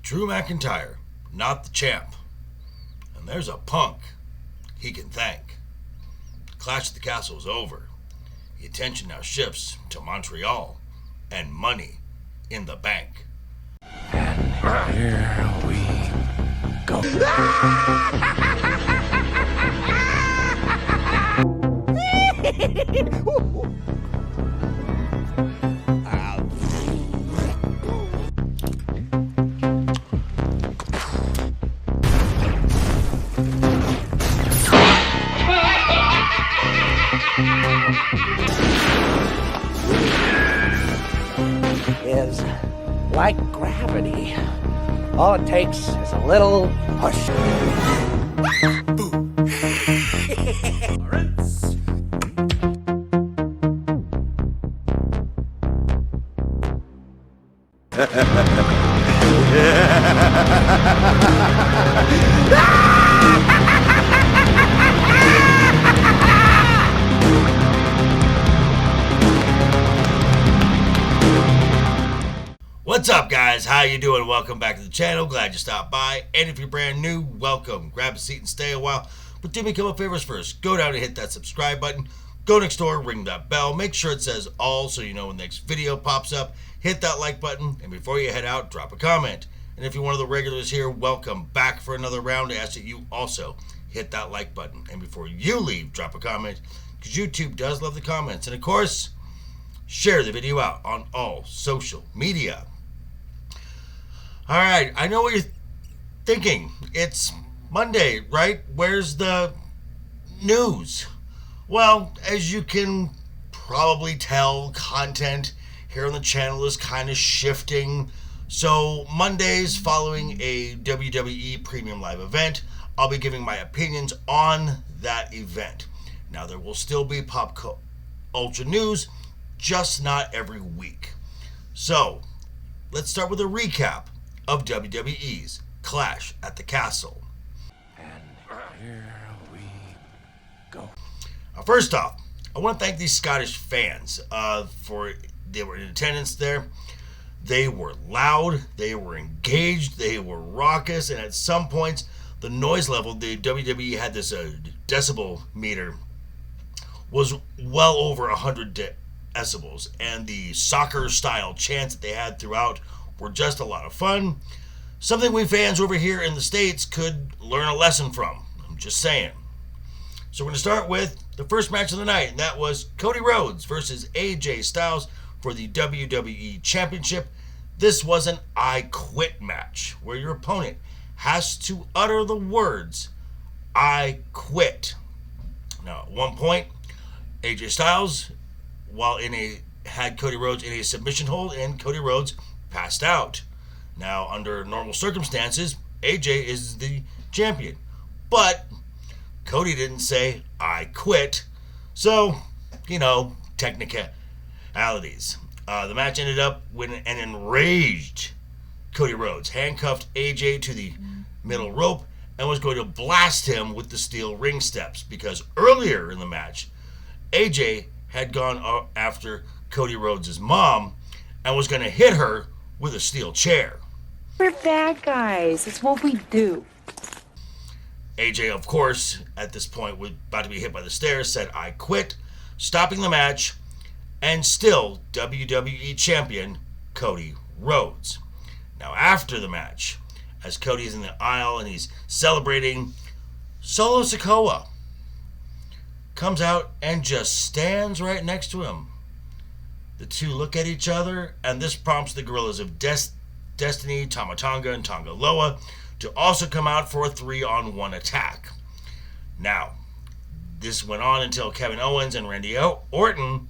Drew McIntyre, not the champ. And there's a punk he can thank. Clash at the Castle is over. The attention now shifts to Montreal and Money in the Bank. And here we go. Is like gravity. All it takes is a little push. What's up, guys? How you doing? Welcome back to the channel. Glad you stopped by. And if you're brand new, welcome. Grab a seat and stay a while. But do me a couple of favors first. Go down and hit that subscribe button. Go next door, ring that bell. Make sure it says all so you know when the next video pops up. Hit that like button. And before you head out, drop a comment. And if you're one of the regulars here, welcome back for another round. I ask that you also hit that like button. And before you leave, drop a comment. Because YouTube does love the comments. And of course, share the video out on all social media. All right, I know what you're thinking. It's Monday, right? Where's the news? Well, as you can probably tell, content here on the channel is kind of shifting. So Mondays, following a WWE Premium Live event, I'll be giving my opinions on that event. Now, there will still be pop culture news, just not every week. So, let's start with a recap of WWE's Clash at the Castle. And here we go. First off, I want to thank these Scottish fans for they were in attendance there. They were loud, they were engaged, they were raucous, and at some points, the noise level, the WWE had this decibel meter, was well over 100 decibels, and the soccer-style chants that they had throughout were just a lot of fun. Something we fans over here in the States could learn a lesson from. I'm just saying. So we're going to start with the first match of the night, and that was Cody Rhodes versus AJ Styles for the WWE Championship. This was an I Quit match, where your opponent has to utter the words, I quit. Now, at one point, AJ Styles, had Cody Rhodes in a submission hold, and Cody Rhodes passed out. Now, under normal circumstances, AJ is the champion. But Cody didn't say, I quit. So, technicalities. The match ended up when an enraged Cody Rhodes handcuffed AJ to the middle rope and was going to blast him with the steel ring steps, because earlier in the match, AJ had gone after Cody Rhodes' mom and was going to hit her with a steel chair. We're bad guys. It's what we do. AJ, of course, at this point, was about to be hit by the stairs, said, I quit, stopping the match, and still WWE Champion Cody Rhodes. Now, after the match, as Cody is in the aisle and he's celebrating, Solo Sikoa comes out and just stands right next to him. The two look at each other, and this prompts the Gorillas of Destiny, Tama Tonga, and Tonga Loa to also come out for a 3-on-1 attack. Now, this went on until Kevin Owens and Randy Orton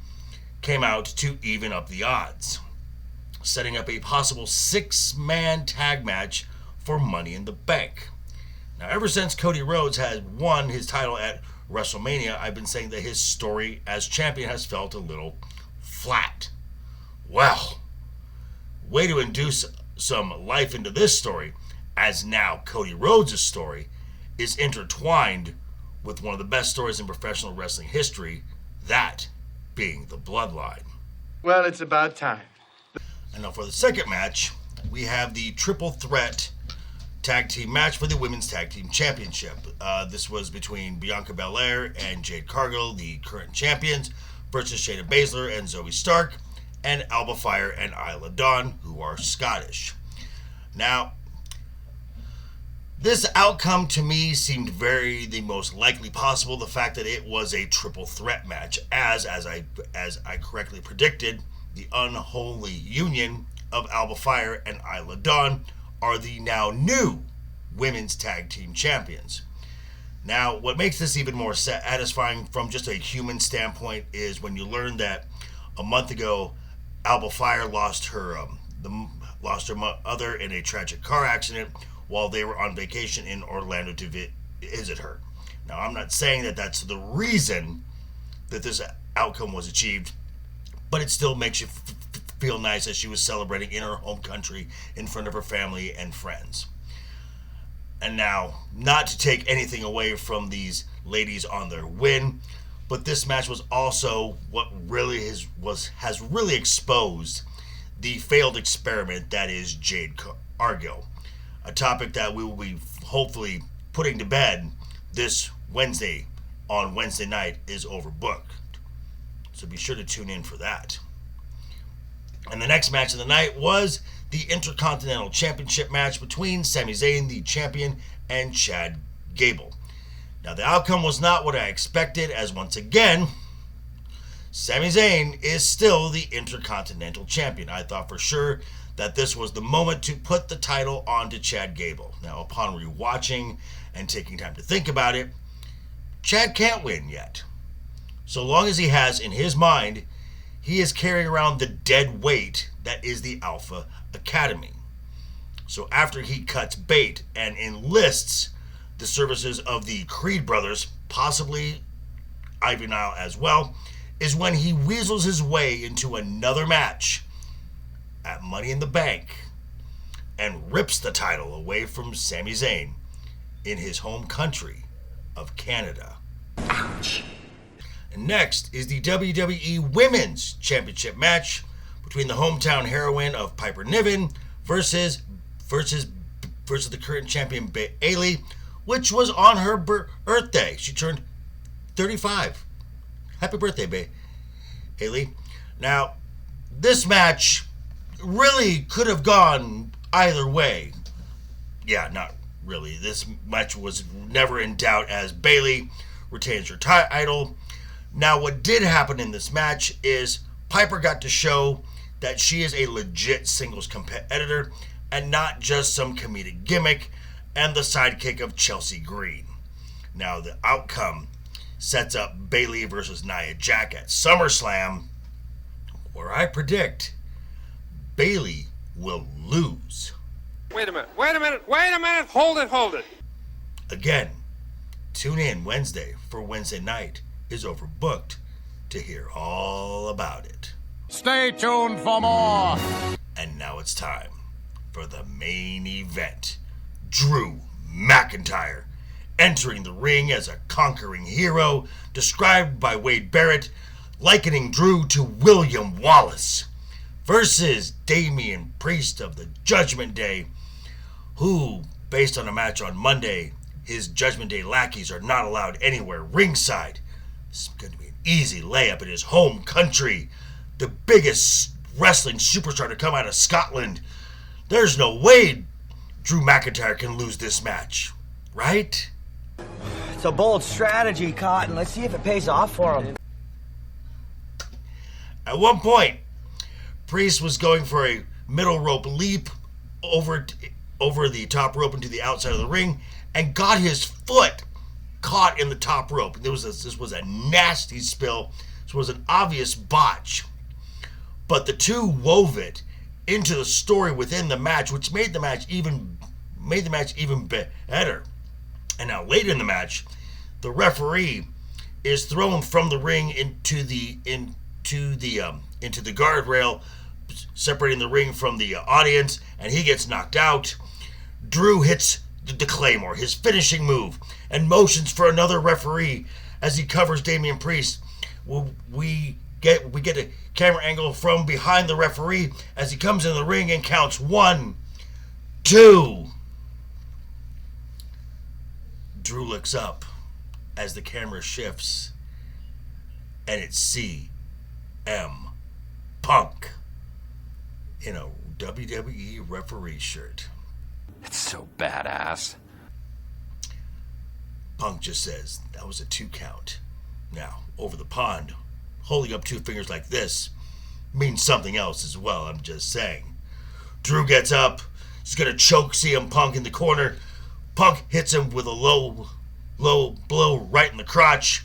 came out to even up the odds, setting up a possible 6-man tag match for Money in the Bank. Now, ever since Cody Rhodes has won his title at WrestleMania, I've been saying that his story as champion has felt a little flat. Well, way to induce some life into this story, as now Cody Rhodes' story is intertwined with one of the best stories in professional wrestling history, that being the Bloodline. Well, it's about time. And now for the second match, we have the triple threat tag team match for the Women's Tag Team Championship. This was between Bianca Belair and Jade Cargill, the current champions, versus Shayna Baszler and Zoe Stark, and Alba Fire and Isla Dawn, who are Scottish. Now, this outcome to me seemed the most likely possible. The fact that it was a triple threat match, as I correctly predicted, the unholy union of Alba Fire and Isla Dawn are the now new Women's Tag Team Champions. Now, what makes this even more satisfying from just a human standpoint is when you learn that a month ago, Alba Fire lost her mother in a tragic car accident while they were on vacation in Orlando to visit her. Now, I'm not saying that that's the reason that this outcome was achieved, but it still makes you feel nice as she was celebrating in her home country in front of her family and friends. And now, not to take anything away from these ladies on their win, but this match was also what really has really exposed the failed experiment that is Jade Cargill, a topic that we will be hopefully putting to bed this Wednesday on Wednesday night is overbooked. So be sure to tune in for that. And the next match of the night was the Intercontinental Championship match between Sami Zayn, the champion, and Chad Gable. Now, the outcome was not what I expected, as once again, Sami Zayn is still the Intercontinental Champion. I thought for sure that this was the moment to put the title onto Chad Gable. Now, upon rewatching and taking time to think about it, Chad can't win yet. So long as he has in his mind, he is carrying around the dead weight that is the Alpha Academy. So after he cuts bait and enlists the services of the Creed brothers, possibly Ivy Nile as well, is when he weasels his way into another match at Money in the Bank and rips the title away from Sami Zayn in his home country of Canada. Ouch. And next is the WWE Women's Championship match between the hometown heroine of Piper Niven versus the current champion Bayley, which was on her birthday. She turned 35. Happy birthday, Bayley. Now, this match really could have gone either way. Yeah, not really. This match was never in doubt as Bayley retains her title. Now, what did happen in this match is Piper got to show that she is a legit singles competitor and not just some comedic gimmick and the sidekick of Chelsea Green. Now, the outcome sets up Bayley versus Nia Jax at SummerSlam, where I predict Bayley will lose. Wait a minute, hold it. Again, tune in Wednesday for Wednesday Night is Overbooked to hear all about it. Stay tuned for more. And now it's time for the main event. Drew McIntyre entering the ring as a conquering hero, described by Wade Barrett, likening Drew to William Wallace, versus Damian Priest of the Judgment Day, who, based on a match on Monday, his Judgment Day lackeys are not allowed anywhere ringside. This is going to be an easy layup in his home country, the biggest wrestling superstar to come out of Scotland. There's no way Drew McIntyre can lose this match, right? It's a bold strategy, Cotton. Let's see if it pays off for him. At one point, Priest was going for a middle rope leap over the top rope into the outside of the ring and got his foot caught in the top rope. This was a nasty spill. This was an obvious botch. But the two wove it into the story within the match, which made the match even better. And now late in the match, the referee is thrown from the ring into the guardrail separating the ring from the audience, and he gets knocked out. Drew hits the Claymore, his finishing move, and motions for another referee as he covers Damian Priest. We We get a camera angle from behind the referee as he comes in the ring and counts 1, 2. Drew looks up as the camera shifts, and it's CM Punk in a WWE referee shirt. It's so badass. Punk just says, that was a 2 count. Now, over the pond, holding up 2 fingers like this means something else as well, I'm just saying. Drew gets up, he's gonna choke CM Punk in the corner. Punk hits him with a low blow right in the crotch.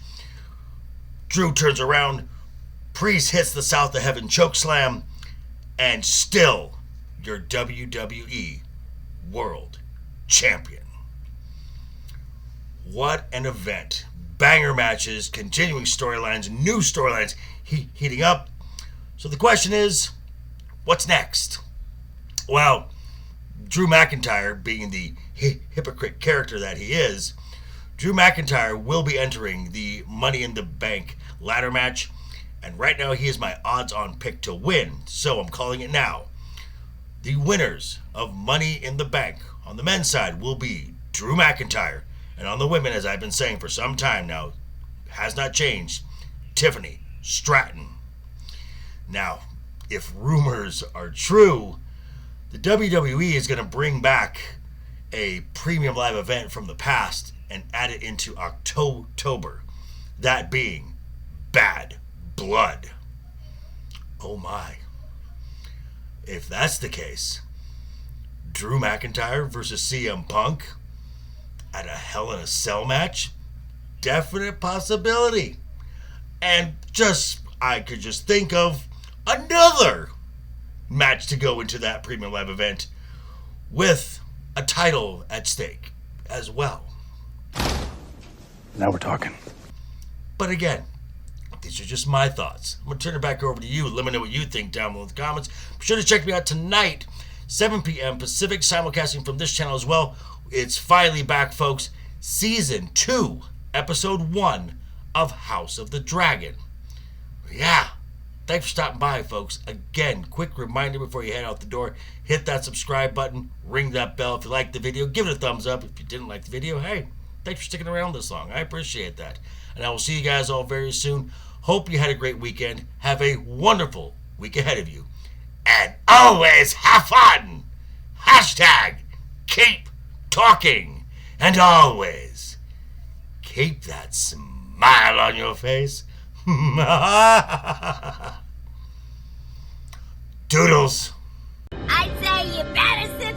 Drew turns around, Priest hits the South of Heaven choke slam, and still your WWE World Champion. What an event. Banger matches, continuing storylines, new storylines heating up. So the question is, what's next? Well, Drew McIntyre, being the hypocrite character that he is, Drew McIntyre will be entering the Money in the Bank ladder match, and right now he is my odds-on pick to win, so I'm calling it now. The winners of Money in the Bank on the men's side will be Drew McIntyre, and on the women, as I've been saying for some time now, has not changed, Tiffany Stratton. Now, if rumors are true, the WWE is going to bring back a premium live event from the past and add it into October. That being Bad Blood. Oh my. If that's the case, Drew McIntyre versus CM Punk at a Hell in a Cell match? Definite possibility. And I could just think of another match to go into that premium live event with a title at stake as well. Now we're talking. But again, these are just my thoughts. I'm going to turn it back over to you. Let me know what you think down below in the comments. Be sure to check me out tonight, 7 p.m. Pacific, simulcasting from this channel as well. It's finally back, folks. Season 2, Episode 1 of House of the Dragon. Yeah. Thanks for stopping by, folks. Again, quick reminder before you head out the door, hit that subscribe button, ring that bell if you liked the video, give it a thumbs up. If you didn't like the video, hey, thanks for sticking around this long. I appreciate that. And I will see you guys all very soon. Hope you had a great weekend. Have a wonderful week ahead of you. And always have fun. Hashtag keep talking. And always keep that smile on your face. Doodles. I say you better sit